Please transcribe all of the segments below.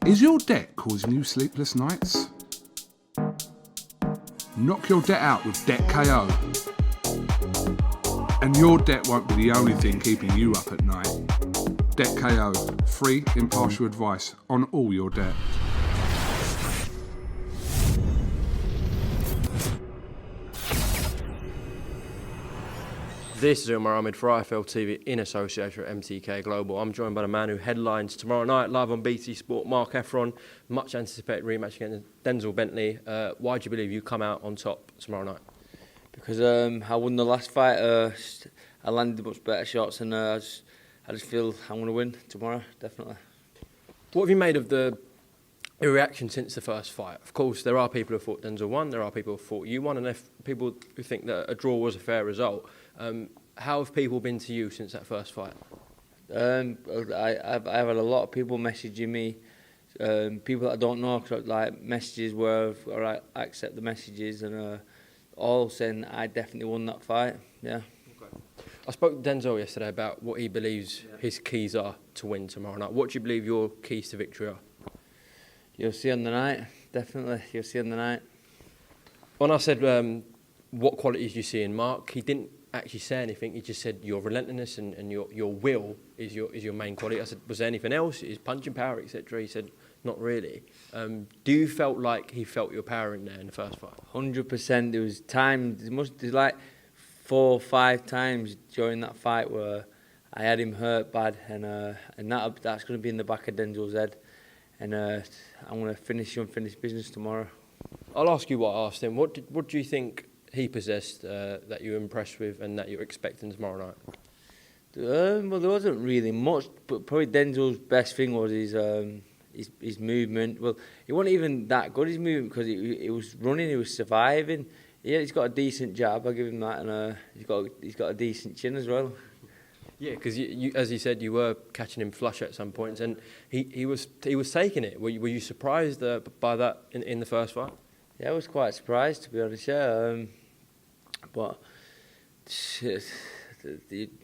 Is your debt causing you sleepless nights? Knock your debt out with Debt KO. And your debt won't be the only thing keeping you up at night. Debt KO, free, impartial advice on all your debt. This is UMAR AHMED for IFL TV in association with MTK Global. I'm joined by the man who headlines tomorrow night live on BT Sport, Mark Heffron. Much anticipated rematch against Denzel Bentley. Why do you believe you come out on top tomorrow night? Because I won the last fight. I landed much better shots, and I just feel I'm going to win tomorrow, definitely. What have you made of the reaction since the first fight? Of course, there are people who thought Denzel won, there are people who thought you won, and if people who think that a draw was a fair result. How have people been to you since that first fight? I've had a lot of people messaging me, people that I don't know, like messages where I accept the messages, and all saying I definitely won that fight. Yeah. Okay. I spoke to Denzel yesterday about what he believes his keys are to win tomorrow night. What do you believe your keys to victory are? You'll see on the night, definitely. You'll see on the night. When I said what qualities do you see in Mark, he didn't actually say anything. He just said your relentlessness and your will is your main quality. I said, was there anything else? His punching power, etc. He said, not really. Do you felt like he felt your power in there in the first fight? 100%. There was time. There's like 4 or 5 times during that fight where I had him hurt bad, and that's going to be in the back of Denzel's head. And I'm going to finish unfinished business tomorrow. I'll ask you what I asked him. What do you think he possessed that you were impressed with and that you're expecting tomorrow night? Well, there wasn't really much, but probably Denzel's best thing was his movement. Well, he wasn't even that good, his movement, because he was running, he was surviving. Yeah, he's got a decent jab, I'll give him that, and he's got a decent chin as well. Yeah, because you, as you said, you were catching him flush at some points, and he was taking it. Were you surprised by that in the first fight? Yeah, I was quite surprised, to be honest. Yeah, but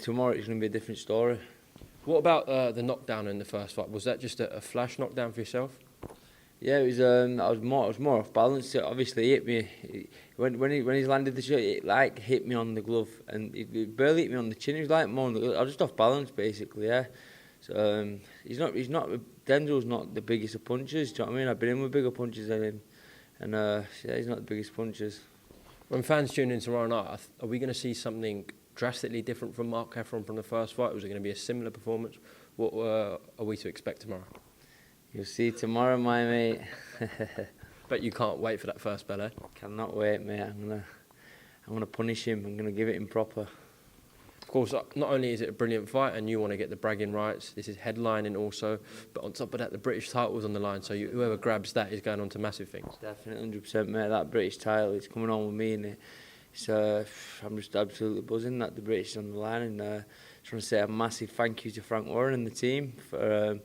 tomorrow it's going to be a different story. What about the knockdown in the first fight? Was that just a flash knockdown for yourself? Yeah, it was. I was more off balance. It obviously hit me when he's landed the shot. It like hit me on the glove, and it barely hit me on the chin. It was like more on the glove. I was just off balance basically. Yeah. So he's not. Denzel's not the biggest of punchers. Do you know what I mean? I've been in with bigger punches than him, and yeah, he's not the biggest punchers. When fans tune in tomorrow night, are we going to see something drastically different from Mark Heffron from the first fight? Was it going to be a similar performance? What are we to expect tomorrow? You'll see tomorrow, my mate. Bet you can't wait for that first bell, eh? Cannot wait, mate. I'm gonna punish him. I'm gonna give it him proper. Of course, not only is it a brilliant fight and you want to get the bragging rights, this is headlining also, but on top of that, the British title's on the line, so whoever grabs that is going on to massive things. Definitely, 100%, mate. That British title is coming on with me, and I'm just absolutely buzzing that the British is on the line, and just want to say a massive thank you to Frank Warren and the team for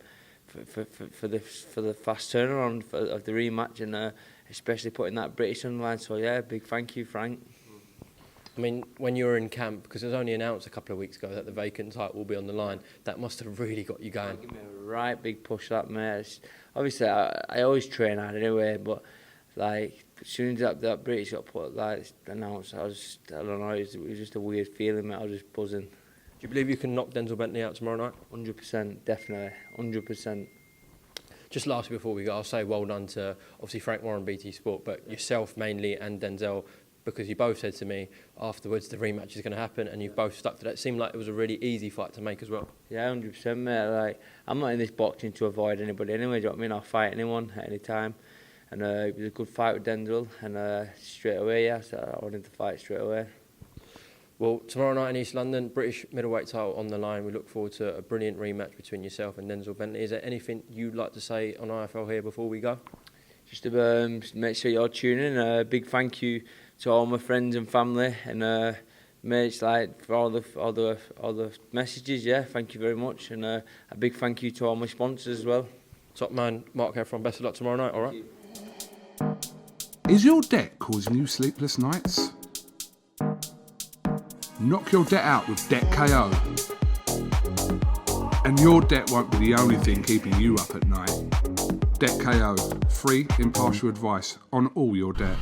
the fast turnaround of the rematch, and especially putting that British on the line. So yeah, big thank you, Frank. I mean, when you were in camp, because it was only announced a couple of weeks ago that the vacant title will be on the line, that must have really got you going. Give me a right big push, that, mate. Obviously, I always train hard anyway, but like as soon as that British got put announced, I don't know, it was just a weird feeling, mate. I was just buzzing. Do you believe you can knock Denzel Bentley out tomorrow night? 100%, definitely, 100%. Just lastly before we go, I'll say well done to obviously Frank Warren, BT Sport, but yourself mainly and Denzel, because you both said to me afterwards the rematch is going to happen, and you've both stuck to that. It seemed like it was a really easy fight to make as well. Yeah, 100%, mate. Like, I'm not in this boxing to avoid anybody anyway, do you know what I mean? I'll fight anyone at any time. And it was a good fight with Denzel, and straight away, yeah, so I wanted to fight straight away. Well, tomorrow night in East London, British middleweight title on the line. We look forward to a brilliant rematch between yourself and Denzel Bentley. Is there anything you'd like to say on IFL here before we go? Just to make sure you're tuning in. A big thank you to all my friends and family, and mates, like for all the messages. Yeah, thank you very much, and a big thank you to all my sponsors as well. Top man, Mark Heffron. Best of luck tomorrow night. All right. Is your debt causing you sleepless nights? Knock your debt out with Debt KO. And your debt won't be the only thing keeping you up at night. Debt KO, free impartial advice on all your debt.